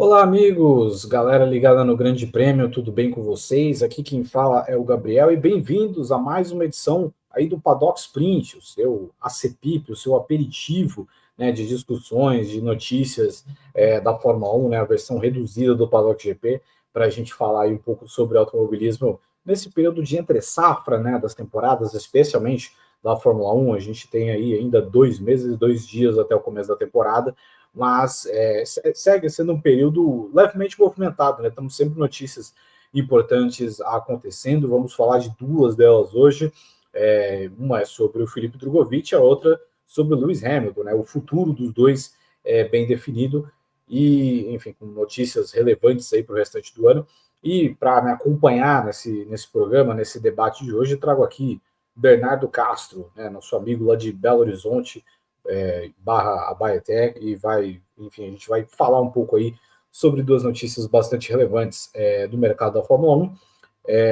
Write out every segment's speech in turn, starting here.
Olá, amigos, galera ligada no Grande Prêmio, tudo bem com vocês? Aqui quem fala é o Gabriel e bem-vindos a mais uma edição aí do Paddock Sprint, o seu acepip, o seu aperitivo, né, de discussões, de notícias da Fórmula 1, né, a versão reduzida do Paddock GP, para a gente falar aí um pouco sobre automobilismo nesse período de entre safra, né, das temporadas, especialmente da Fórmula 1. A gente tem aí ainda 2 meses e 2 dias até o começo da temporada, mas segue sendo um período levemente movimentado, né? Estamos sempre notícias importantes acontecendo, vamos falar de duas delas hoje. Uma é sobre o Felipe Drogovic, a outra sobre o Lewis Hamilton, né? O futuro dos dois é bem definido e, enfim, com notícias relevantes aí para o restante do ano. E para me acompanhar nesse programa, nesse debate de hoje, trago aqui Bernardo Castro, né, nosso amigo lá de Belo Horizonte, barra Abaeté, e enfim, a gente vai falar um pouco aí sobre duas notícias bastante relevantes do mercado da Fórmula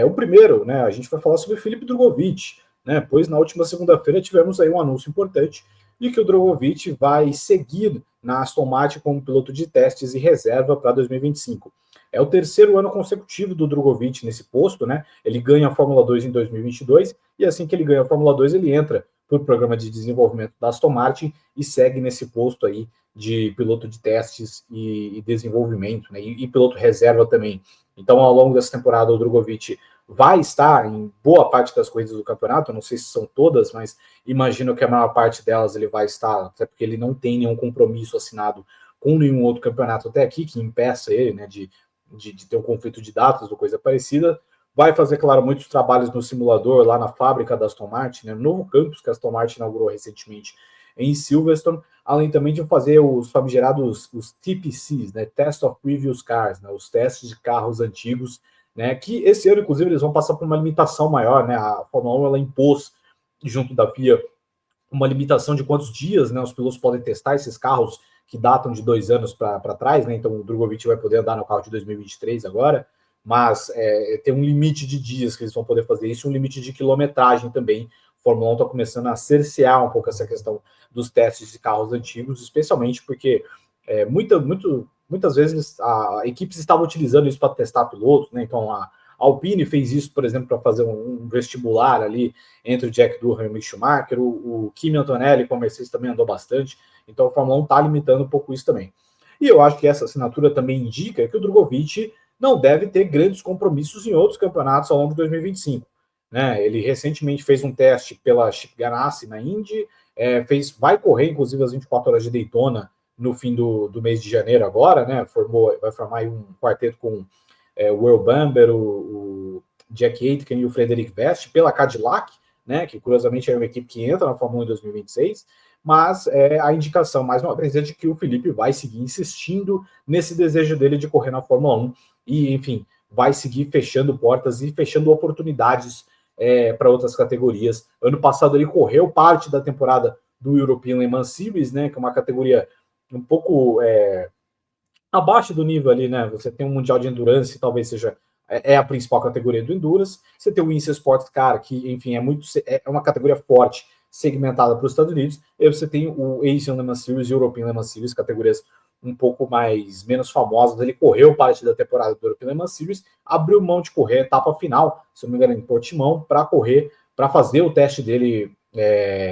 1. O primeiro, né, a gente vai falar sobre Felipe Drogovic, né, pois na última segunda-feira tivemos aí um anúncio importante de que o Drogovic vai seguir na Aston Martin como piloto de testes e reserva para 2025. É o terceiro ano consecutivo do Drogovic nesse posto, né? Ele ganha a Fórmula 2 em 2022 e assim que ele ganha a Fórmula 2, ele entra para o programa de desenvolvimento da Aston Martin e segue nesse posto aí de piloto de testes e desenvolvimento, né? E piloto reserva também. Então, ao longo dessa temporada, o Drogovic vai estar em boa parte das corridas do campeonato, não sei se são todas, mas imagino que a maior parte delas ele vai estar, até porque ele não tem nenhum compromisso assinado com nenhum outro campeonato até aqui que impeça ele, né, de ter um conflito de datas ou coisa parecida. Vai fazer, claro, muitos trabalhos no simulador lá na fábrica da Aston Martin, né, no novo campus que a Aston Martin inaugurou recentemente em Silverstone, além também de fazer os famigerados, os TPCs, né, Test of Previous Cars, né, os testes de carros antigos, né, que esse ano, inclusive, eles vão passar por uma limitação maior, né, a Fórmula 1 ela impôs, junto da FIA, uma limitação de quantos dias, né, os pilotos podem testar esses carros que datam de 2 anos para trás, né, então o Drogovic vai poder andar no carro de 2023 agora, mas tem um limite de dias que eles vão poder fazer isso, um limite de quilometragem também. A Fórmula 1 está começando a cercear um pouco essa questão dos testes de carros antigos, especialmente porque muitas vezes equipes estavam utilizando isso para testar pilotos, né? Então a Alpine fez isso, por exemplo, para fazer um vestibular ali entre o Jack Durham e o Mick Schumacher, o Kimi Antonelli com a Mercedes também andou bastante, então a Fórmula 1 está limitando um pouco isso também. E eu acho que essa assinatura também indica que o Drogovic não deve ter grandes compromissos em outros campeonatos ao longo de 2025. Né? Ele recentemente fez um teste pela Chip Ganassi na Indy, vai correr, inclusive, as 24 horas de Daytona no fim do mês de janeiro agora, né? Vai formar um quarteto com o Earl Bamber, o Jack Aitken e o Frederic Vest pela Cadillac, né? Que curiosamente é uma equipe que entra na Fórmula 1 em 2026, mas a indicação mais uma vez é de que o Felipe vai seguir insistindo nesse desejo dele de correr na Fórmula 1 e, enfim, vai seguir fechando portas e fechando oportunidades para outras categorias. Ano passado ele correu parte da temporada do European Le Mans Series, né, que é uma categoria um pouco abaixo do nível ali, né? Você tem um Mundial de Endurance, talvez seja a principal categoria do Endurance. Você tem o INSEE Sports Car, que, enfim, é uma categoria forte, segmentada para os Estados Unidos. E você tem o Asian Le Mans Series e o European Le Mans Series, categorias um pouco menos famosas. Ele correu parte da temporada do European Le Mans Series, abriu mão de correr a etapa final, se não me engano, em Portimão, para fazer o teste dele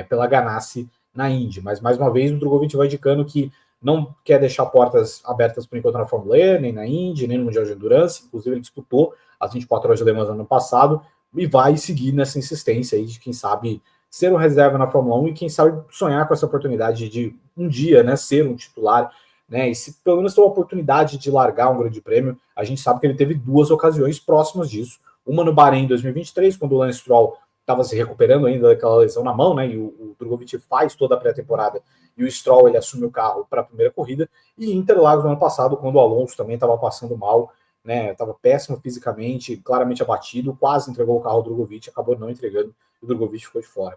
pela Ganassi na Indy. Mas, mais uma vez, o Drogovic vai indicando que não quer deixar portas abertas por enquanto na Fórmula E, nem na Indy, nem no Mundial de Endurance. Inclusive, ele disputou as 24 horas de Le Mans no ano passado e vai seguir nessa insistência aí de, quem sabe, ser um reserva na Fórmula 1 e, quem sabe, sonhar com essa oportunidade de um dia, né, ser um titular, né, e se pelo menos ter uma oportunidade de largar um grande prêmio. A gente sabe que ele teve duas ocasiões próximas disso. Uma no Bahrein em 2023, quando o Lance Stroll estava se recuperando ainda daquela lesão na mão, né, e o Drogovic faz toda a pré-temporada e o Stroll ele assume o carro para a primeira corrida, e Interlagos no ano passado, quando o Alonso também estava passando mal, né, estava péssimo fisicamente, claramente abatido, quase entregou o carro ao Drogovic, acabou não entregando, e o Drogovic ficou de fora.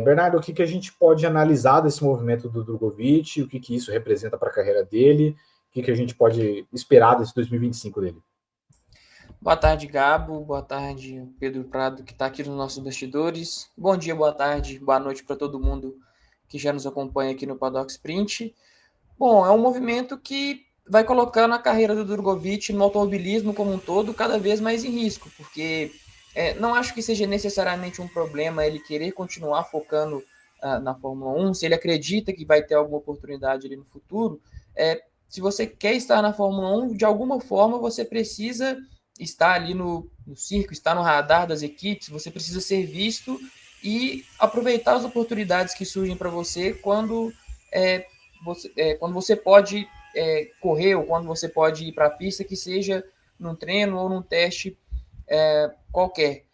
Bernardo, o que a gente pode analisar desse movimento do Drogovic, o que isso representa para a carreira dele, o que a gente pode esperar desse 2025 dele? Boa tarde, Gabo. Boa tarde, Pedro Prado, que está aqui nos nossos bastidores. Bom dia, boa tarde, boa noite para todo mundo que já nos acompanha aqui no Paddock Sprint. Bom, é um movimento que vai colocando a carreira do Drogovic no automobilismo como um todo cada vez mais em risco, porque não acho que seja necessariamente um problema ele querer continuar focando na Fórmula 1, se ele acredita que vai ter alguma oportunidade ali no futuro. Se você quer estar na Fórmula 1, de alguma forma você precisa estar ali no circo, estar no radar das equipes, você precisa ser visto e aproveitar as oportunidades que surgem para você quando você pode correr ou quando você pode ir para a pista, que seja num treino ou num teste qualquer.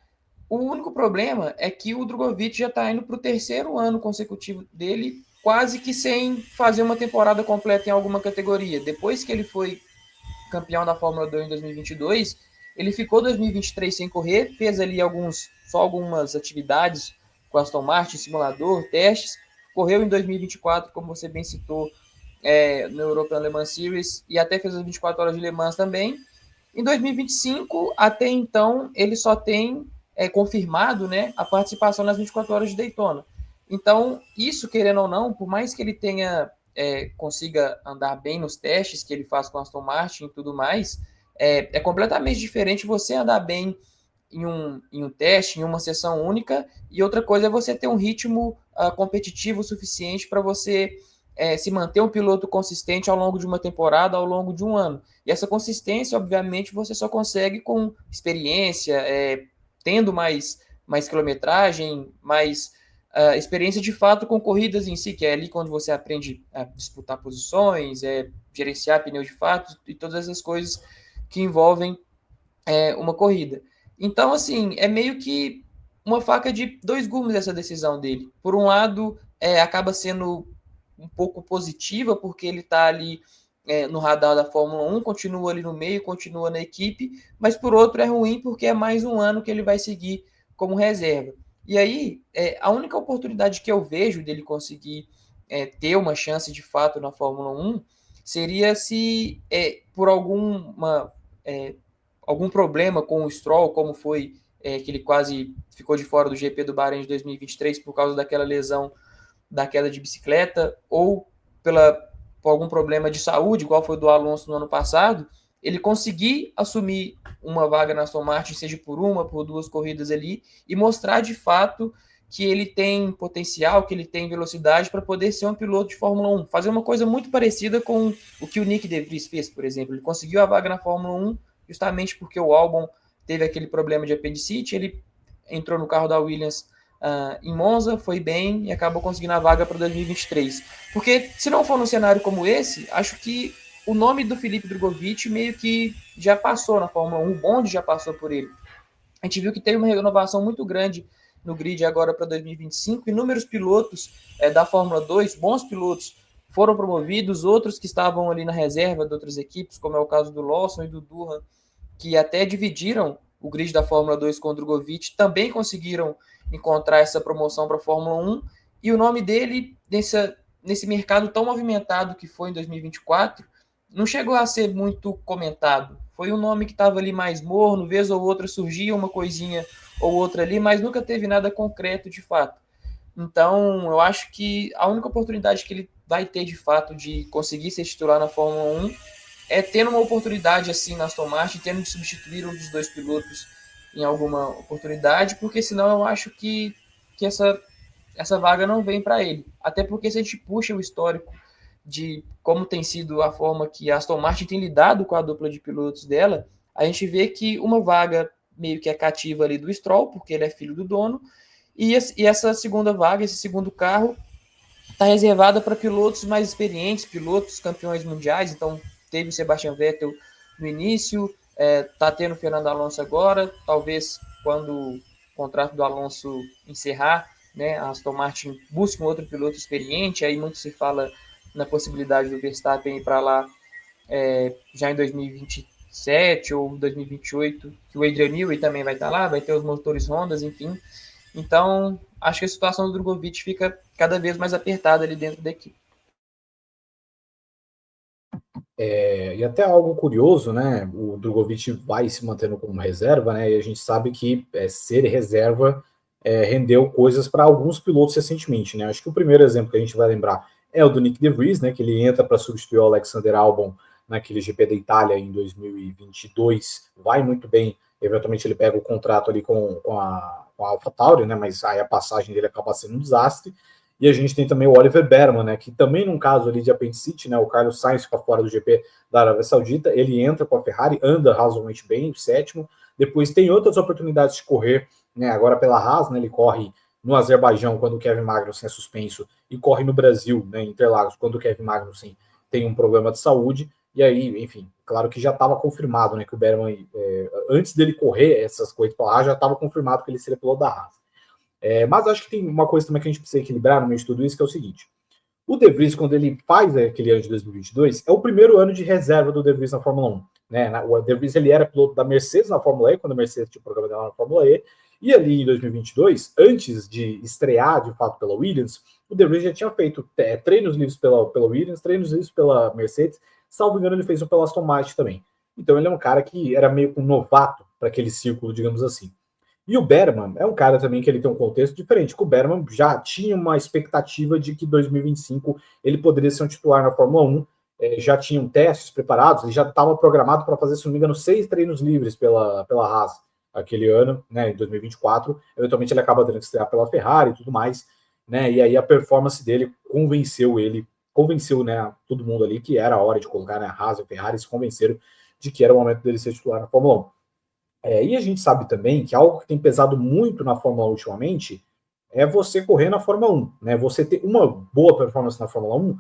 O único problema é que o Drogovic já está indo para o terceiro ano consecutivo dele, quase que sem fazer uma temporada completa em alguma categoria. Depois que ele foi campeão da Fórmula 2 em 2022, ele ficou 2023 sem correr, fez ali só algumas atividades com Aston Martin, simulador, testes, correu em 2024, como você bem citou, no European Le Mans Series, e até fez as 24 horas de Le Mans também. Em 2025, até então, ele só tem confirmado, né, a participação nas 24 horas de Daytona. Então, isso, querendo ou não, por mais que ele consiga andar bem nos testes que ele faz com Aston Martin e tudo mais, é completamente diferente você andar bem em um teste, em uma sessão única, e outra coisa é você ter um ritmo competitivo suficiente para você se manter um piloto consistente ao longo de uma temporada, ao longo de um ano. E essa consistência, obviamente, você só consegue com experiência, tendo mais quilometragem, mais experiência de fato com corridas em si, que é ali quando você aprende a disputar posições, gerenciar pneus de fato e todas essas coisas que envolvem uma corrida. Então, assim, é meio que uma faca de dois gumes essa decisão dele. Por um lado, acaba sendo um pouco positiva, porque ele está ali no radar da Fórmula 1, continua ali no meio, continua na equipe, mas por outro é ruim porque é mais um ano que ele vai seguir como reserva. E aí, a única oportunidade que eu vejo dele conseguir ter uma chance de fato na Fórmula 1 seria se por algum problema com o Stroll, como foi que ele quase ficou de fora do GP do Bahrein de 2023 por causa daquela lesão da queda de bicicleta, ou por algum problema de saúde, igual foi do Alonso no ano passado, ele conseguir assumir uma vaga na Aston Martin, seja por duas corridas ali, e mostrar de fato que ele tem potencial, que ele tem velocidade para poder ser um piloto de Fórmula 1. Fazer uma coisa muito parecida com o que o Nick De Vries fez, por exemplo. Ele conseguiu a vaga na Fórmula 1 justamente porque o Albon teve aquele problema de apendicite, ele entrou no carro da Williams em Monza, foi bem e acabou conseguindo a vaga para 2023. Porque se não for num cenário como esse, acho que o nome do Felipe Drogovic meio que já passou na Fórmula 1, o bonde já passou por ele. A gente viu que teve uma renovação muito grande no grid agora para 2025, inúmeros pilotos da Fórmula 2, bons pilotos, foram promovidos, outros que estavam ali na reserva de outras equipes, como é o caso do Lawson e do Durham, que até dividiram o grid da Fórmula 2 com o Drogovic, também conseguiram encontrar essa promoção para a Fórmula 1, e o nome dele, nesse mercado tão movimentado que foi em 2024, não chegou a ser muito comentado. Foi um nome que estava ali mais morno, vez ou outra surgia uma coisinha ou outra ali, mas nunca teve nada concreto de fato. Então, eu acho que a única oportunidade que ele vai ter de fato de conseguir ser titular na Fórmula 1 é tendo uma oportunidade assim na Aston Martin, tendo de substituir um dos dois pilotos em alguma oportunidade, porque senão eu acho que essa vaga não vem para ele. Até porque se a gente puxa o histórico de como tem sido a forma que a Aston Martin tem lidado com a dupla de pilotos dela, a gente vê que uma vaga meio que é cativa ali do Stroll, porque ele é filho do dono, e essa segunda vaga, esse segundo carro, está reservada para pilotos mais experientes, pilotos campeões mundiais. Então, teve o Sebastian Vettel no início, está tendo o Fernando Alonso agora, talvez quando o contrato do Alonso encerrar, né, a Aston Martin busque um outro piloto experiente, aí muito se fala na possibilidade do Verstappen ir para lá já em 2027 ou 2028, que o Adrian Newey também vai estar lá, vai ter os motores Honda, enfim. Então, acho que a situação do Drogovic fica cada vez mais apertada ali dentro da equipe. E até algo curioso, né? O Drogovic vai se mantendo como reserva, né? E a gente sabe que ser reserva rendeu coisas para alguns pilotos recentemente, né? Acho que o primeiro exemplo que a gente vai lembrar é o do Nick De Vries, né? Que ele entra para substituir o Alexander Albon naquele GP da Itália em 2022, vai muito bem, eventualmente ele pega o contrato ali com a AlphaTauri, né, mas aí a passagem dele acaba sendo um desastre. E a gente tem também o Oliver Berman, né, que também num caso ali de apendicite, né, o Carlos Sainz fica fora do GP da Arábia Saudita, ele entra com a Ferrari, anda razoavelmente bem, o sétimo, depois tem outras oportunidades de correr, né, agora pela Haas, né, ele corre no Azerbaijão quando o Kevin Magnussen é suspenso e corre no Brasil, né, em Interlagos, quando o Kevin Magnussen tem um problema de saúde, e aí, enfim, claro que já estava confirmado, né, que o Berman, antes dele correr essas coisas pela Haas, já estava confirmado que ele seria piloto da Haas. Mas acho que tem uma coisa também que a gente precisa equilibrar no meio de tudo isso, que é o seguinte: o De Vries, quando ele faz aquele ano de 2022, é o primeiro ano de reserva do De Vries na Fórmula 1. Né? O De Vries ele era piloto da Mercedes na Fórmula E, quando a Mercedes tinha o programa dela na Fórmula E, e ali em 2022, antes de estrear de fato pela Williams, o De Vries já tinha feito treinos livres pela Williams, treinos livres pela Mercedes, salvo engano ele fez um pela Aston Martin também. Então ele é um cara que era meio que um novato para aquele círculo, digamos assim. E o Berman é um cara também que ele tem um contexto diferente, que o Berman já tinha uma expectativa de que 2025 ele poderia ser um titular na Fórmula 1, já tinham testes preparados, ele já estava programado para fazer, se não me engano, 6 treinos livres pela Haas aquele ano, né, em 2024, eventualmente ele acaba tendo que estrear pela Ferrari e tudo mais, né, e aí a performance dele convenceu, né, todo mundo ali que era a hora de colocar, né, a Haas e a Ferrari se convenceram de que era o momento dele ser titular na Fórmula 1. E a gente sabe também que algo que tem pesado muito na Fórmula 1 ultimamente é você correr na Fórmula 1, né? Você ter uma boa performance na Fórmula 1,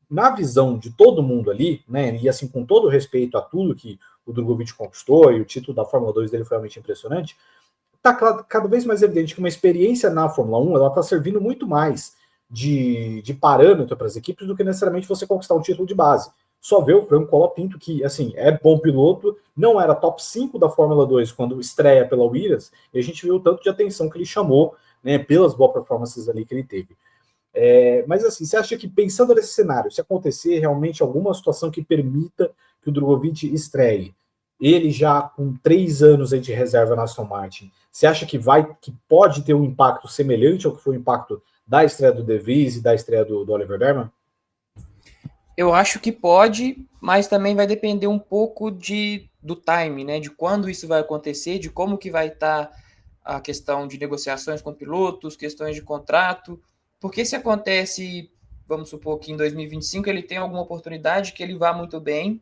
na visão de todo mundo ali, né? E assim, com todo respeito a tudo que o Drogovic conquistou e o título da Fórmula 2 dele foi realmente impressionante, tá cada vez mais evidente que uma experiência na Fórmula 1 ela tá servindo muito mais de parâmetro para as equipes do que necessariamente você conquistar um título de base. Só vê o Franco Colapinto, que assim, é bom piloto, não era top 5 da Fórmula 2 quando estreia pela Williams, e a gente viu o tanto de atenção que ele chamou, né, pelas boas performances ali que ele teve. Mas assim, você acha que pensando nesse cenário, se acontecer realmente alguma situação que permita que o Drogovic estreie, ele já com 3 anos aí de reserva na Aston Martin, você acha que pode ter um impacto semelhante ao que foi o impacto da estreia do De Vries e da estreia do Oliver Berman? Eu acho que pode, mas também vai depender um pouco do time, né? De quando isso vai acontecer, de como que vai estar a questão de negociações com pilotos, questões de contrato. Porque se acontece, vamos supor que em 2025 ele tem alguma oportunidade que ele vá muito bem,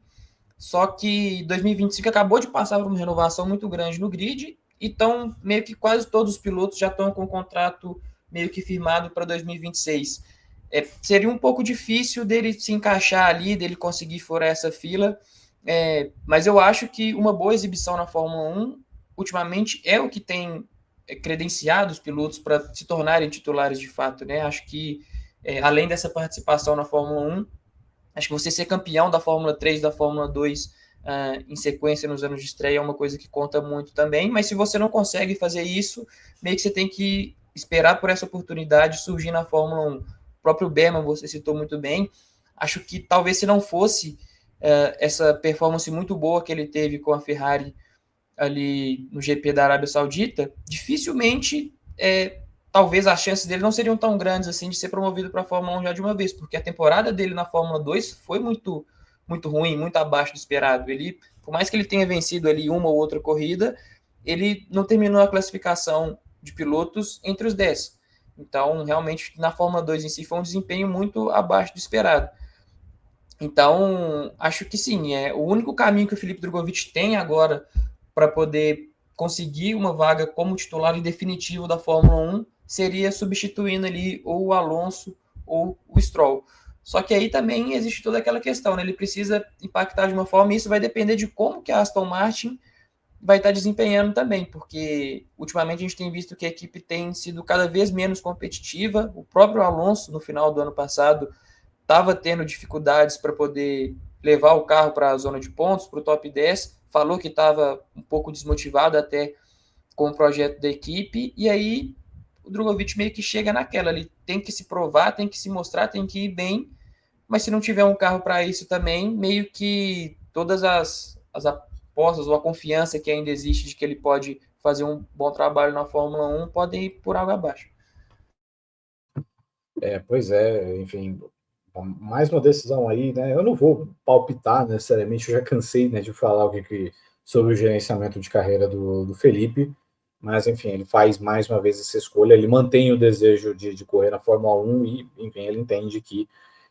só que 2025 acabou de passar por uma renovação muito grande no grid, então meio que quase todos os pilotos já estão com o contrato meio que firmado para 2026. Seria um pouco difícil dele se encaixar ali, dele conseguir furar essa fila, mas eu acho que uma boa exibição na Fórmula 1, ultimamente, é o que tem credenciado os pilotos para se tornarem titulares de fato, né? Acho que, além dessa participação na Fórmula 1, acho que você ser campeão da Fórmula 3, da Fórmula 2 em sequência nos anos de estreia é uma coisa que conta muito também, mas se você não consegue fazer isso, meio que você tem que esperar por essa oportunidade surgir na Fórmula 1. O próprio Berman, você citou muito bem, acho que talvez se não fosse essa performance muito boa que ele teve com a Ferrari ali no GP da Arábia Saudita, dificilmente talvez as chances dele não seriam tão grandes assim de ser promovido para a Fórmula 1 já de uma vez, porque a temporada dele na Fórmula 2 foi muito, muito ruim, muito abaixo do esperado. Ele, por mais que ele tenha vencido ali uma ou outra corrida, ele não terminou a classificação de pilotos entre os 10. Então, realmente, na Fórmula 2 em si foi um desempenho muito abaixo do esperado. Então, acho que sim, o único caminho que o Felipe Drogovic tem agora para poder conseguir uma vaga como titular definitivo da Fórmula 1 seria substituindo ali ou o Alonso ou o Stroll. Só que aí também existe toda aquela questão, né? Ele precisa impactar de uma forma e isso vai depender de como que a Aston Martin vai estar desempenhando também, porque ultimamente a gente tem visto que a equipe tem sido cada vez menos competitiva. O próprio Alonso, no final do ano passado, estava tendo dificuldades para poder levar o carro para a zona de pontos, para o top 10, falou que estava um pouco desmotivado até com o projeto da equipe, e aí o Drogovic meio que chega naquela, ele tem que se provar, tem que se mostrar, tem que ir bem, mas se não tiver um carro para isso também, meio que todas as apostas ou a confiança que ainda existe de que ele pode fazer um bom trabalho na Fórmula 1 podem ir por água abaixo. Pois é, enfim, mais uma decisão aí, né? Eu não vou palpitar necessariamente, eu já cansei, né, de falar sobre o gerenciamento de carreira do Felipe, mas enfim, ele faz mais uma vez essa escolha, ele mantém o desejo de correr na Fórmula 1 e, enfim, ele entende que,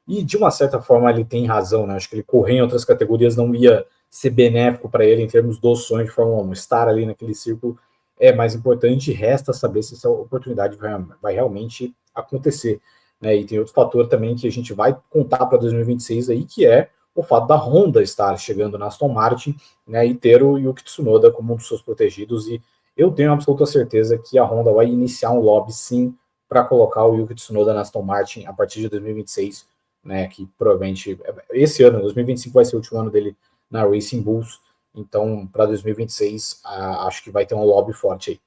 e de uma certa forma ele tem razão, né? Acho que ele correr em outras categorias não ia ser benéfico para ele em termos do sonho de Fórmula 1. Estar ali naquele círculo é mais importante, resta saber se essa oportunidade vai realmente acontecer. Né? E tem outro fator também que a gente vai contar para 2026 aí, que é o fato da Honda estar chegando na Aston Martin, né, e ter o Yuki Tsunoda como um dos seus protegidos, e eu tenho absoluta certeza que a Honda vai iniciar um lobby, sim, para colocar o Yuki Tsunoda na Aston Martin a partir de 2026, né, que provavelmente esse ano, 2025, vai ser o último ano dele na Racing Bulls, então para 2026 acho que vai ter um lobby forte aí.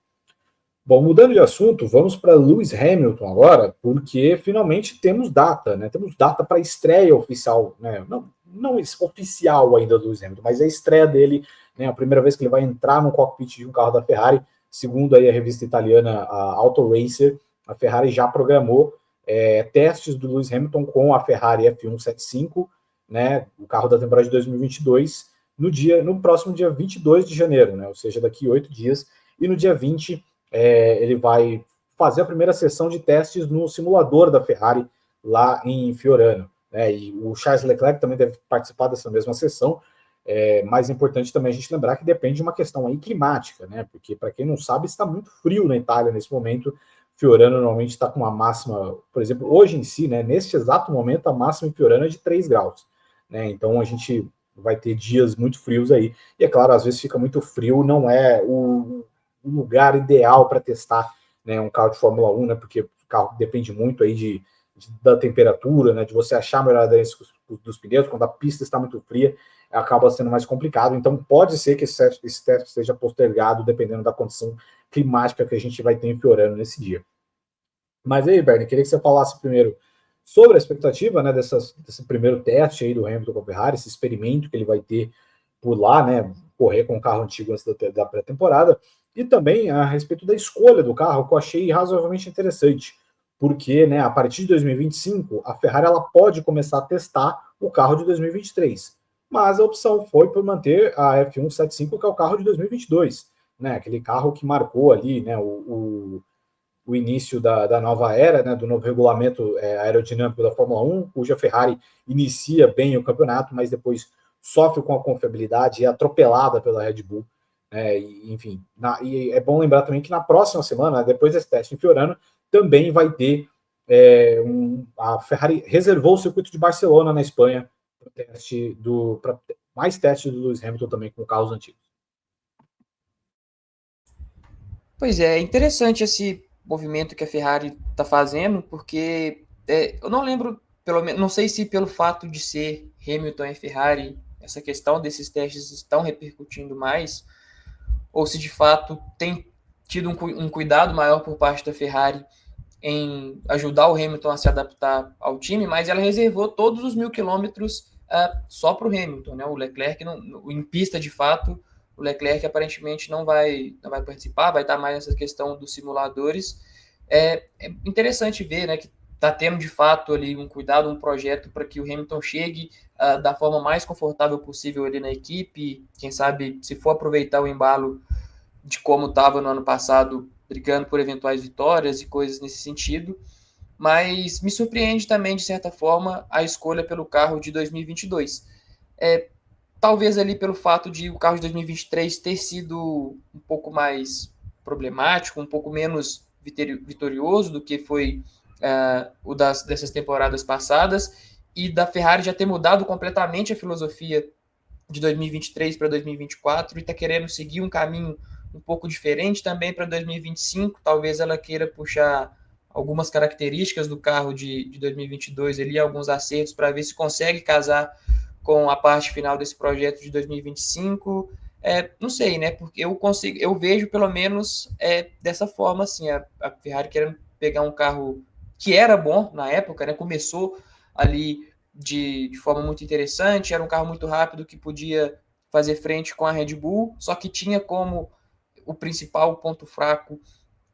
Bom, mudando de assunto, vamos para Lewis Hamilton agora, porque finalmente temos data, né? Temos data para a estreia oficial, né? Não oficial ainda do Lewis Hamilton, mas a estreia dele, né? A primeira vez que ele vai entrar no cockpit de um carro da Ferrari, segundo aí a revista italiana, a Auto Racer, a Ferrari já programou testes do Lewis Hamilton com a Ferrari F175, né? O carro da temporada de 2022, no próximo dia 22 de janeiro, né? Ou seja, daqui 8 dias, e no dia 20 ele vai fazer a primeira sessão de testes no simulador da Ferrari lá em Fiorano. Né? E o Charles Leclerc também deve participar dessa mesma sessão. Mais importante também a gente lembrar que depende de uma questão aí climática, né? Porque, para quem não sabe, está muito frio na Itália nesse momento. Fiorano normalmente está com uma máxima, por exemplo, hoje em si, né, neste exato momento, a máxima em Fiorano é de 3 graus. Né? Então a gente vai ter dias muito frios aí. E é claro, às vezes fica muito frio, não é o lugar ideal para testar, né, um carro de Fórmula 1, né, porque o carro depende muito aí da temperatura, né, de você achar a melhor aderência dos pneus, quando a pista está muito fria, acaba sendo mais complicado, então pode ser que esse teste seja postergado, dependendo da condição climática que a gente vai ter em Fiorano nesse dia. Mas aí, Bernie, queria que você falasse primeiro sobre a expectativa, né, desse primeiro teste aí do Hamilton com a Ferrari, esse experimento que ele vai ter por lá, né, correr com o carro antigo antes da pré-temporada, e também a respeito da escolha do carro, que eu achei razoavelmente interessante, porque, né, a partir de 2025, a Ferrari ela pode começar a testar o carro de 2023, mas a opção foi por manter a F175, que é o carro de 2022, né, aquele carro que marcou ali, né, o início da nova era, né, do novo regulamento aerodinâmico da Fórmula 1, cuja Ferrari inicia bem o campeonato, mas depois sofre com a confiabilidade e é atropelada pela Red Bull. Enfim, e é bom lembrar também que na próxima semana, depois desse teste em Fiorano, também vai ter a Ferrari reservou o circuito de Barcelona na Espanha para mais testes do Lewis Hamilton também com carros antigos. Pois é interessante esse movimento que a Ferrari está fazendo, porque eu não lembro, pelo menos, não sei se pelo fato de ser Hamilton e Ferrari, essa questão desses testes estão repercutindo mais, ou se de fato tem tido um cuidado maior por parte da Ferrari em ajudar o Hamilton a se adaptar ao time, mas ela reservou todos os 1.000 quilômetros só para o Hamilton, né? O Leclerc, em pista de fato, o Leclerc aparentemente não vai participar, vai estar mais nessa questão dos simuladores. É interessante ver, né, que está tendo de fato ali um cuidado, um projeto para que o Hamilton chegue da forma mais confortável possível ali na equipe. Quem sabe, se for aproveitar o embalo de como estava no ano passado, brigando por eventuais vitórias e coisas nesse sentido. Mas me surpreende também, de certa forma, a escolha pelo carro de 2022. Talvez ali pelo fato de o carro de 2023 ter sido um pouco mais problemático, um pouco menos vitorioso do que foi o dessas temporadas passadas, e da Ferrari já ter mudado completamente a filosofia de 2023 para 2024 e está querendo seguir um caminho um pouco diferente também para 2025. Talvez ela queira puxar algumas características do carro de 2022 ali, alguns acertos para ver se consegue casar com a parte final desse projeto de 2025. Não sei, né? Porque eu vejo pelo menos dessa forma, assim, a Ferrari querendo pegar um carro que era bom na época, né? Começou ali de forma muito interessante, era um carro muito rápido que podia fazer frente com a Red Bull, só que tinha como o principal ponto fraco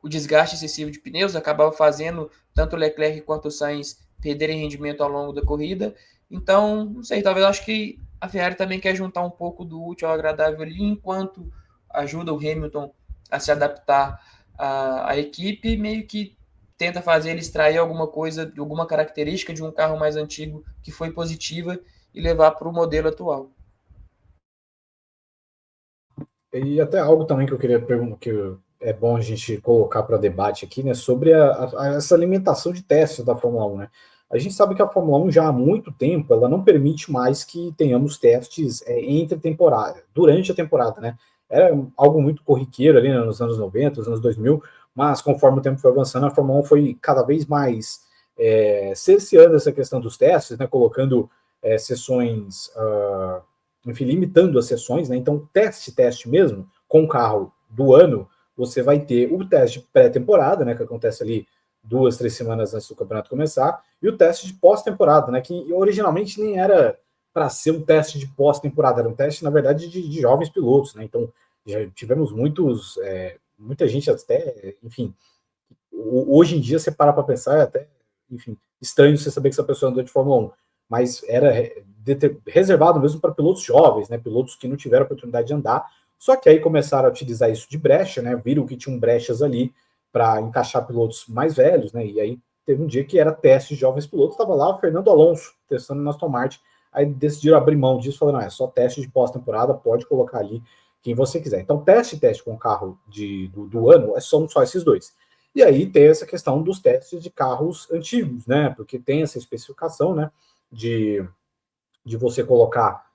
o desgaste excessivo de pneus, acabava fazendo tanto o Leclerc quanto o Sainz perderem rendimento ao longo da corrida. Então, não sei, talvez acho que a Ferrari também quer juntar um pouco do útil ao agradável ali, enquanto ajuda o Hamilton a se adaptar à equipe, meio que tenta fazer ele extrair alguma coisa, alguma característica de um carro mais antigo que foi positiva e levar para o modelo atual. E até algo também que eu queria perguntar, que é bom a gente colocar para debate aqui, né, sobre essa limitação de testes da Fórmula 1, né? A gente sabe que a Fórmula 1 já há muito tempo, ela não permite mais que tenhamos testes entre temporada, durante a temporada, né? Era algo muito corriqueiro ali, né, nos anos 90, nos anos 2000, mas conforme o tempo foi avançando, a Fórmula 1 foi cada vez mais cerceando essa questão dos testes, né, colocando sessões, enfim, limitando as sessões, né? Então, teste mesmo, com o carro do ano, você vai ter o teste de pré-temporada, né, que acontece ali 2, 3 semanas antes do campeonato começar, e o teste de pós-temporada, né, que originalmente nem era para ser um teste de pós-temporada, era um teste, na verdade, de jovens pilotos, né? Então, já tivemos muita gente até, enfim, hoje em dia você para pensar, é até, enfim, estranho você saber que essa pessoa andou de Fórmula 1, mas era reservado mesmo para pilotos jovens, né, pilotos que não tiveram oportunidade de andar, só que aí começaram a utilizar isso de brecha, né, viram que tinham brechas ali para encaixar pilotos mais velhos, né, e aí teve um dia que era teste de jovens pilotos, estava lá o Fernando Alonso testando na Aston Martin, aí decidiram abrir mão disso, falando, é só teste de pós-temporada, pode colocar ali quem você quiser. Então, teste com o carro do ano, são só esses dois. E aí tem essa questão dos testes de carros antigos, né? Porque tem essa especificação, né? De você colocar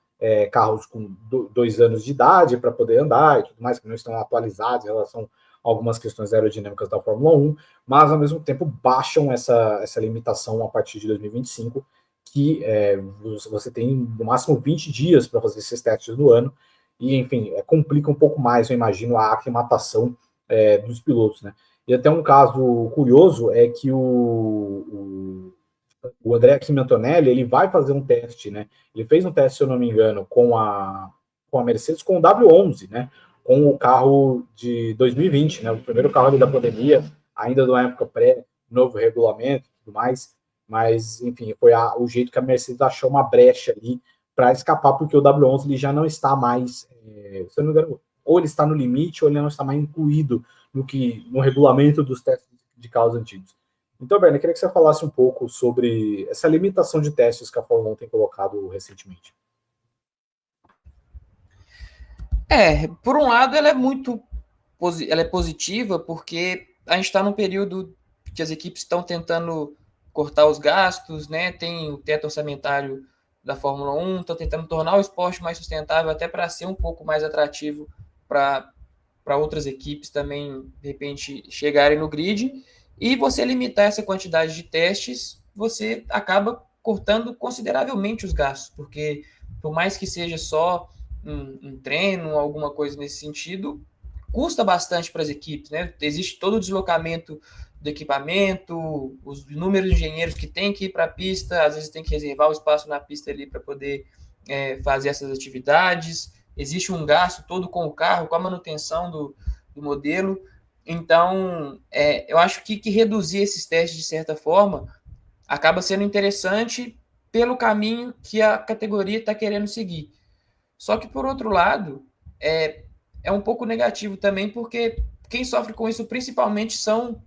carros com 2 anos de idade para poder andar e tudo mais, que não estão atualizados em relação a algumas questões aerodinâmicas da Fórmula 1, mas ao mesmo tempo baixam essa limitação a partir de 2025, que você tem no máximo 20 dias para fazer esses testes no ano, e enfim, complica um pouco mais, eu imagino, a aclimatação dos pilotos, né? E até um caso curioso é que o André Kimi Antonelli, ele vai fazer um teste, né? Ele fez um teste, se eu não me engano, com a Mercedes, com o W11, né? Com o carro de 2020, né? O primeiro carro ali da pandemia, ainda numa época pré-novo regulamento e tudo mais. Mas, enfim, foi o jeito que a Mercedes achou uma brecha ali para escapar, porque o W11 ele já não está mais, se eu não me engano, ou ele está no limite, ou ele não está mais incluído no regulamento dos testes de carros antigos. Então, Berna, eu queria que você falasse um pouco sobre essa limitação de testes que a Fórmula 1 tem colocado recentemente. Por um lado, ela é positiva, porque a gente está num período que as equipes estão tentando cortar os gastos, né? Tem o teto orçamentário da Fórmula 1, estão tentando tornar o esporte mais sustentável, até para ser um pouco mais atrativo para outras equipes também, de repente, chegarem no grid. E você limitar essa quantidade de testes, você acaba cortando consideravelmente os gastos, porque por mais que seja só um treino, alguma coisa nesse sentido, custa bastante para as equipes, né? Existe todo o deslocamento do equipamento, os números de engenheiros que tem que ir para a pista, às vezes tem que reservar o espaço na pista ali para poder fazer essas atividades. Existe um gasto todo com o carro, com a manutenção do modelo. Então, eu acho que reduzir esses testes de certa forma acaba sendo interessante pelo caminho que a categoria está querendo seguir. Só que, por outro lado, é um pouco negativo também, porque quem sofre com isso principalmente são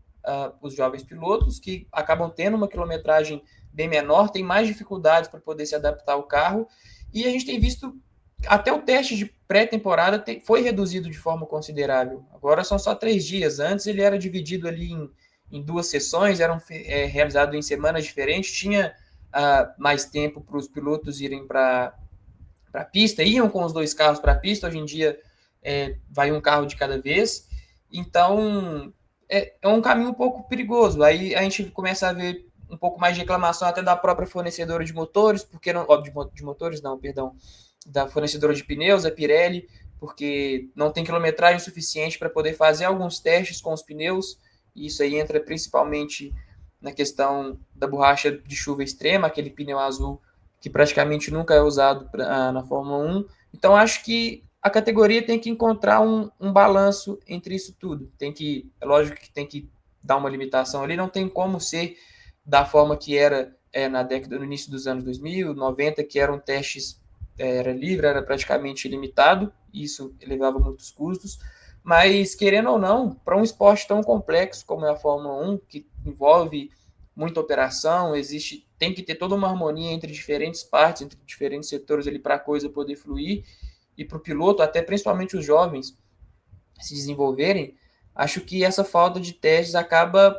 os jovens pilotos, que acabam tendo uma quilometragem bem menor, tem mais dificuldades para poder se adaptar ao carro, e a gente tem visto até o teste de pré-temporada foi reduzido de forma considerável. Agora são só 3 dias. Antes ele era dividido ali em 2 sessões, eram realizados em semanas diferentes, tinha mais tempo para os pilotos irem para a pista, iam com os 2 carros para a pista, hoje em dia vai um carro de cada vez, então é um caminho um pouco perigoso. Aí a gente começa a ver um pouco mais de reclamação até da própria fornecedora de motores, porque não, de motores não, perdão, da fornecedora de pneus, a Pirelli, porque não tem quilometragem suficiente para poder fazer alguns testes com os pneus, e isso aí entra principalmente na questão da borracha de chuva extrema, aquele pneu azul que praticamente nunca é usado na Fórmula 1. Então, acho que a categoria tem que encontrar um balanço entre isso tudo. É lógico que tem que dar uma limitação ali, não tem como ser da forma que era no início dos anos 2000, 90, que eram testes, era livre, era praticamente ilimitado, isso elevava muitos custos, mas, querendo ou não, para um esporte tão complexo como é a Fórmula 1, que envolve muita operação, tem que ter toda uma harmonia entre diferentes partes, entre diferentes setores ali para a coisa poder fluir, e para o piloto, até principalmente os jovens, se desenvolverem, acho que essa falta de testes acaba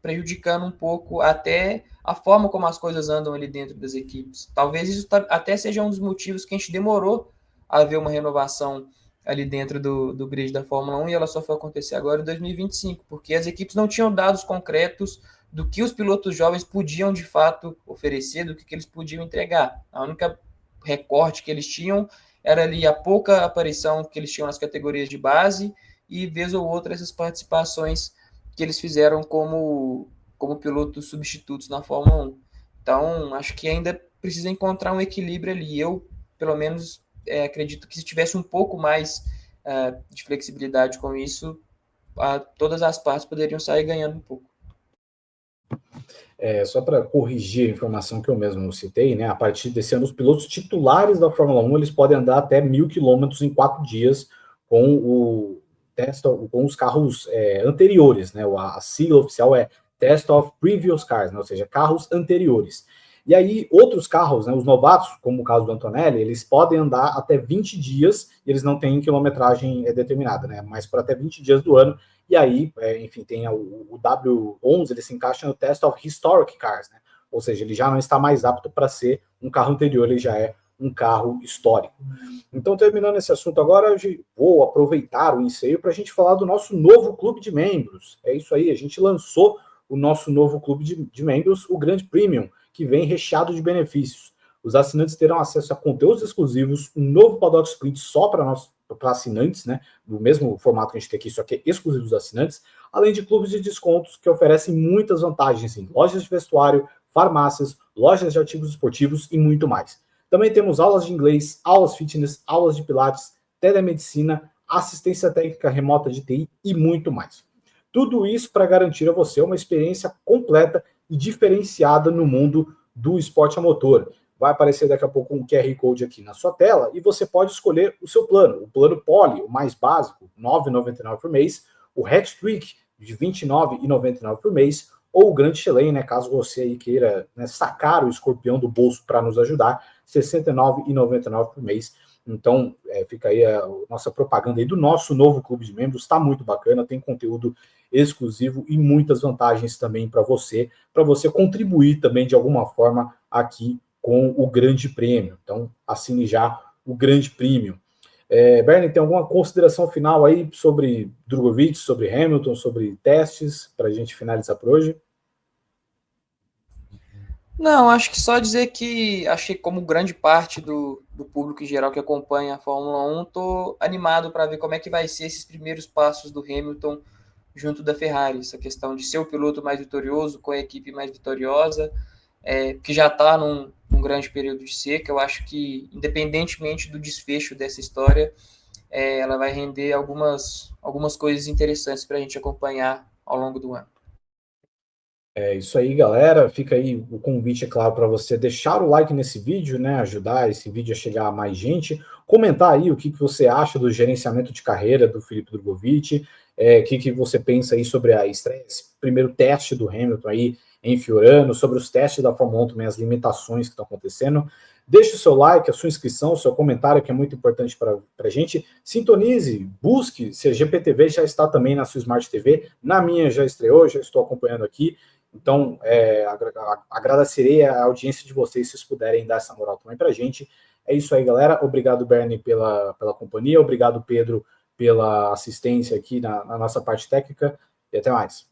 prejudicando um pouco até a forma como as coisas andam ali dentro das equipes. Talvez isso até seja um dos motivos que a gente demorou a ver uma renovação ali dentro do grid da Fórmula 1 e ela só foi acontecer agora em 2025, porque as equipes não tinham dados concretos do que os pilotos jovens podiam de fato oferecer, do que eles podiam entregar. A única recorte que eles tinham era ali a pouca aparição que eles tinham nas categorias de base e, vez ou outra, essas participações que eles fizeram como pilotos substitutos na Fórmula 1. Então, acho que ainda precisa encontrar um equilíbrio ali. Eu, pelo menos, acredito que se tivesse um pouco mais de flexibilidade com isso, todas as partes poderiam sair ganhando um pouco. Só para corrigir a informação que eu mesmo citei, né, a partir desse ano, os pilotos titulares da Fórmula 1 eles podem andar até 1.000 quilômetros em 4 dias com os carros anteriores, né? A sigla oficial é Test of Previous Cars, né? Ou seja, carros anteriores. E aí, outros carros, né, os novatos, como o caso do Antonelli, eles podem andar até 20 dias, e eles não têm quilometragem determinada, né? Mas por até 20 dias do ano. E aí, enfim, tem o W11, ele se encaixa no Test of Historic Cars, né? Ou seja, ele já não está mais apto para ser um carro anterior, ele já é um carro histórico. Então, terminando esse assunto agora, eu vou aproveitar o enseio para a gente falar do nosso novo clube de membros. É isso aí, a gente lançou o nosso novo clube de membros, o Grande Premium, que vem recheado de benefícios. Os assinantes terão acesso a conteúdos exclusivos, um novo Paddock Sprint só para assinantes, né? Do mesmo formato que a gente tem aqui, só que é exclusivo dos assinantes, além de clubes de descontos que oferecem muitas vantagens em lojas de vestuário, farmácias, lojas de artigos esportivos e muito mais. Também temos aulas de inglês, aulas fitness, aulas de pilates, telemedicina, assistência técnica remota de TI e muito mais. Tudo isso para garantir a você uma experiência completa e diferenciada no mundo do esporte a motor. Vai aparecer daqui a pouco um QR Code aqui na sua tela e você pode escolher o seu plano. O plano Poli, o mais básico, R$ 9,99 por mês, o Hat-Trick, de R$ 29,99 por mês, ou o Grande Chelem, né, caso você aí queira, né, sacar o escorpião do bolso para nos ajudar, R$ 69,99 por mês. Então, fica aí a nossa propaganda aí do nosso novo clube de membros, está muito bacana, tem conteúdo exclusivo e muitas vantagens também para você contribuir também de alguma forma aqui com o Grande Prêmio. Então, assine já o Grande Prêmio. Bernie, tem alguma consideração final aí sobre Drugovich, sobre Hamilton, sobre testes, para a gente finalizar por hoje? Não, acho que só dizer que achei como grande parte do público em geral que acompanha a Fórmula 1, tô animado para ver como é que vai ser esses primeiros passos do Hamilton junto da Ferrari, essa questão de ser o piloto mais vitorioso, com a equipe mais vitoriosa, que já está num grande período de seca. Eu acho que, independentemente do desfecho dessa história, ela vai render algumas coisas interessantes para a gente acompanhar ao longo do ano. É isso aí, galera. Fica aí o convite, é claro, para você deixar o like nesse vídeo, né? Ajudar esse vídeo a chegar a mais gente. Comentar aí o que você acha do gerenciamento de carreira do Felipe Drugovich. O que você pensa aí sobre esse primeiro teste do Hamilton aí em Fiorano, sobre os testes da Fórmula 1 também, as limitações que estão acontecendo. Deixe o seu like, a sua inscrição, o seu comentário, que é muito importante para a gente. Sintonize, busque, se a GPTV já está também na sua Smart TV. Na minha já estreou, já estou acompanhando aqui. Então, agradecerei a audiência de vocês se vocês puderem dar essa moral também para a gente. É isso aí, galera. Obrigado, Bernie, pela companhia. Obrigado, Pedro, pela assistência aqui na nossa parte técnica. E até mais.